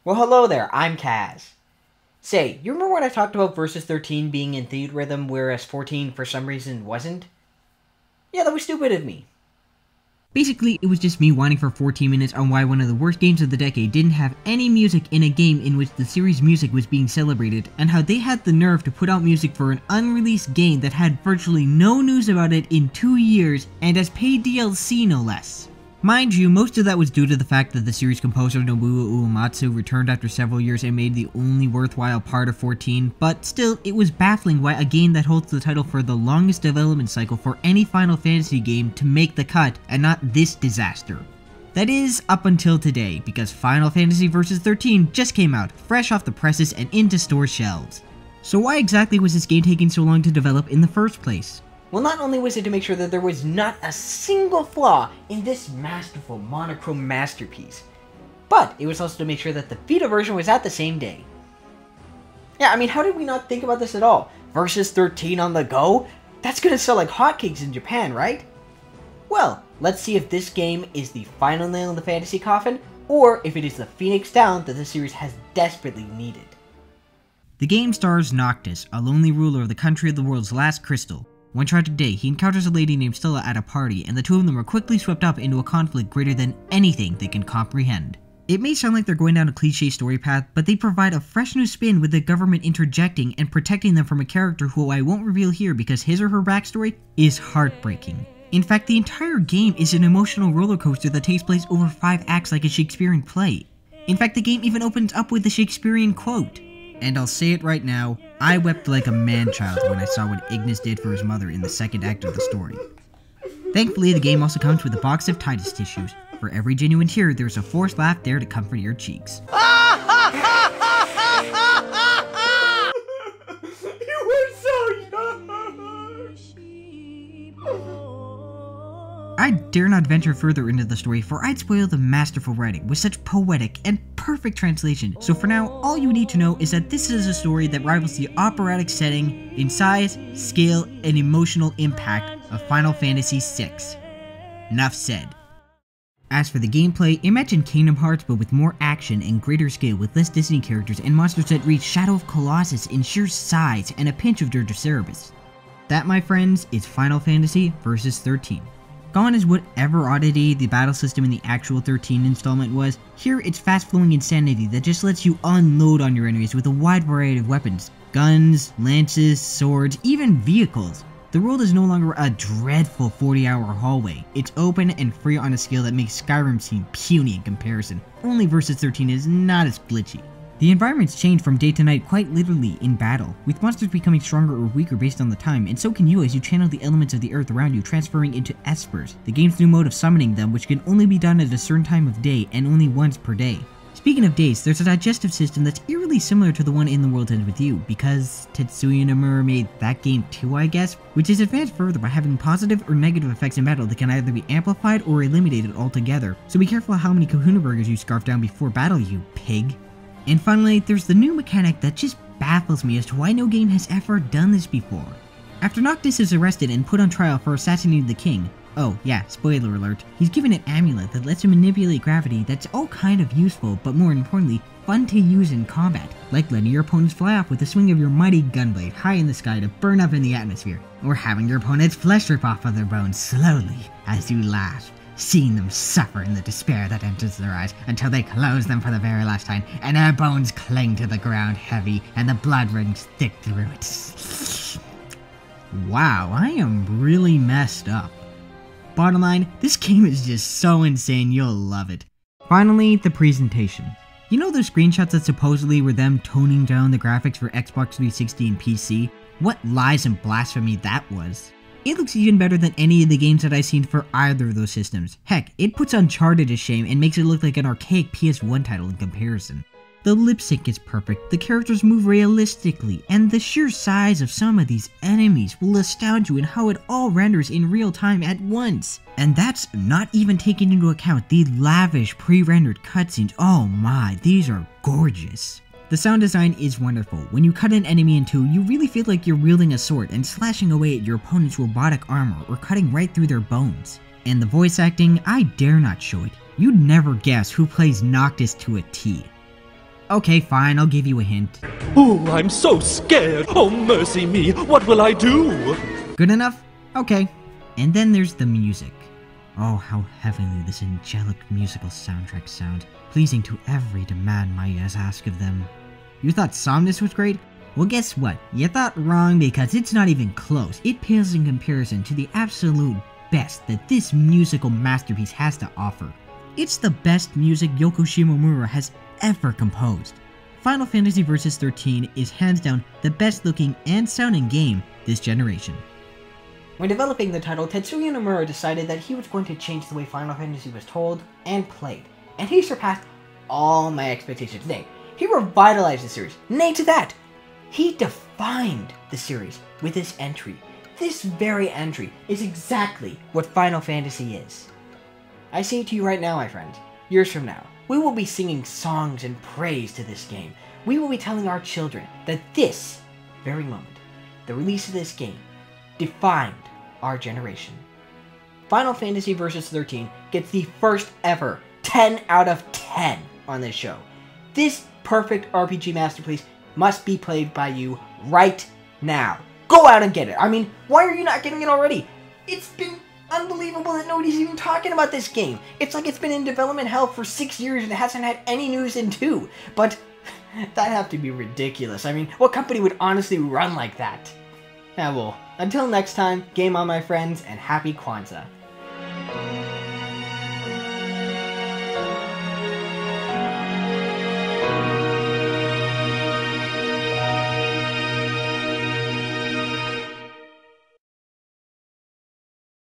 Well, hello there, I'm Kaz. Say, you remember when I talked about Versus 13 being in Theatrhythm, whereas 14 for some reason wasn't? Yeah, that was stupid of me. Basically, it was just me whining for 14 minutes on why one of the worst games of the decade didn't have any music in a game in which the series' music was being celebrated, and how they had the nerve to put out music for an unreleased game that had virtually no news about it in 2 years, and as paid DLC no less. Mind you, most of that was due to the fact that the series composer Nobuo Uematsu returned after several years and made the only worthwhile part of 14, but still, it was baffling why a game that holds the title for the longest development cycle for any Final Fantasy game to make the cut, and not this disaster. That is, up until today, because Final Fantasy Versus 13 just came out, fresh off the presses and into store shelves. So why exactly was this game taking so long to develop in the first place? Well, not only was it to make sure that there was not a single flaw in this masterful monochrome masterpiece, but it was also to make sure that the Vita version was out the same day. Yeah, I mean, how did we not think about this at all? Versus 13 on the go? That's gonna sell like hotcakes in Japan, right? Well, let's see if this game is the final nail in the fantasy coffin, or if it is the phoenix down that the series has desperately needed. The game stars Noctis, a lonely ruler of the country of the world's last crystal. One tragic day, he encounters a lady named Stella at a party, and the two of them are quickly swept up into a conflict greater than anything they can comprehend. It may sound like they're going down a cliche story path, but they provide a fresh new spin with the government interjecting and protecting them from a character who I won't reveal here because his or her backstory is heartbreaking. In fact, the entire game is an emotional roller coaster that takes place over 5 acts like a Shakespearean play. In fact, the game even opens up with the Shakespearean quote. And I'll say it right now, I wept like a man-child when I saw what Ignis did for his mother in the second act of the story. Thankfully, the game also comes with a box of Titus tissues. For every genuine tear, there's a forced laugh there to comfort your cheeks. You were so young! I dare not venture further into the story, for I'd spoil the masterful writing with such poetic and perfect translation, so for now, all you need to know is that this is a story that rivals the operatic setting in size, scale, and emotional impact of Final Fantasy VI. Enough said. As for the gameplay, imagine Kingdom Hearts but with more action and greater scale with less Disney characters and monsters that reach Shadow of Colossus in sheer size and a pinch of Dirge of Cerberus. That, my friends, is Final Fantasy Versus 13. Gone is whatever oddity the battle system in the actual 13 installment was. Here it's fast-flowing insanity that just lets you unload on your enemies with a wide variety of weapons. Guns, lances, swords, even vehicles. The world is no longer a dreadful 40-hour hallway. It's open and free on a scale that makes Skyrim seem puny in comparison. Only Versus 13 is not as glitchy. The environments change from day to night quite literally in battle, with monsters becoming stronger or weaker based on the time, and so can you as you channel the elements of the earth around you, transferring into espers, the game's new mode of summoning them, which can only be done at a certain time of day and only once per day. Speaking of days, there's a digestive system that's eerily similar to the one in The World Ends With You, because Tetsuya Nomura made that game too, I guess, which is advanced further by having positive or negative effects in battle that can either be amplified or eliminated altogether, so be careful how many Kahuna burgers you scarf down before battle, you pig. And finally, there's the new mechanic that just baffles me as to why no game has ever done this before. After Noctis is arrested and put on trial for assassinating the king, oh yeah, spoiler alert, he's given an amulet that lets him manipulate gravity that's all kind of useful, but more importantly, fun to use in combat, like letting your opponents fly off with the swing of your mighty gunblade high in the sky to burn up in the atmosphere, or having your opponent's flesh rip off of their bones slowly as you laugh, seeing them suffer in the despair that enters their eyes until they close them for the very last time, and their bones cling to the ground heavy, and the blood runs thick through it. Wow, I am really messed up. Bottom line, this game is just so insane, you'll love it. Finally, the presentation. You know those screenshots that supposedly were them toning down the graphics for Xbox 360 and PC? What lies and blasphemy that was. It looks even better than any of the games that I've seen for either of those systems. Heck, it puts Uncharted to shame and makes it look like an archaic PS1 title in comparison. The lip sync is perfect, the characters move realistically, and the sheer size of some of these enemies will astound you in how it all renders in real time at once. And that's not even taking into account the lavish pre-rendered cutscenes. Oh my, these are gorgeous. The sound design is wonderful. When you cut an enemy in two, you really feel like you're wielding a sword and slashing away at your opponent's robotic armor or cutting right through their bones. And the voice acting, I dare not show it. You'd never guess who plays Noctis to a T. Okay, fine, I'll give you a hint. Oh, I'm so scared. Oh, mercy me. What will I do? Good enough? Okay. And then there's the music. Oh, how heavenly this angelic musical soundtrack sound, pleasing to every demand my ears ask of them. You thought Somnus was great? Well, guess what? You thought wrong, because it's not even close. It pales in comparison to the absolute best that this musical masterpiece has to offer. It's the best music Yoko Shimomura has ever composed. Final Fantasy Versus 13 is hands down the best looking and sounding game this generation. When developing the title, Tetsuya Nomura decided that he was going to change the way Final Fantasy was told and played, and he surpassed all my expectations. Nay, he revitalized the series. Nay to that, he defined the series with this entry. This very entry is exactly what Final Fantasy is. I say it to you right now, my friends, years from now, we will be singing songs and praise to this game. We will be telling our children that this very moment, the release of this game, defined our generation. Final Fantasy Versus 13 gets the first ever 10 out of 10 on this show. This perfect RPG masterpiece must be played by you right now. Go out and get it. I mean, why are you not getting it already? It's been unbelievable that nobody's even talking about this game. It's like it's been in development hell for 6 years and it hasn't had any news in 2. But that'd have to be ridiculous. I mean, what company would honestly run like that? Yeah, well, until next time, game on, my friends, and happy Kwanzaa.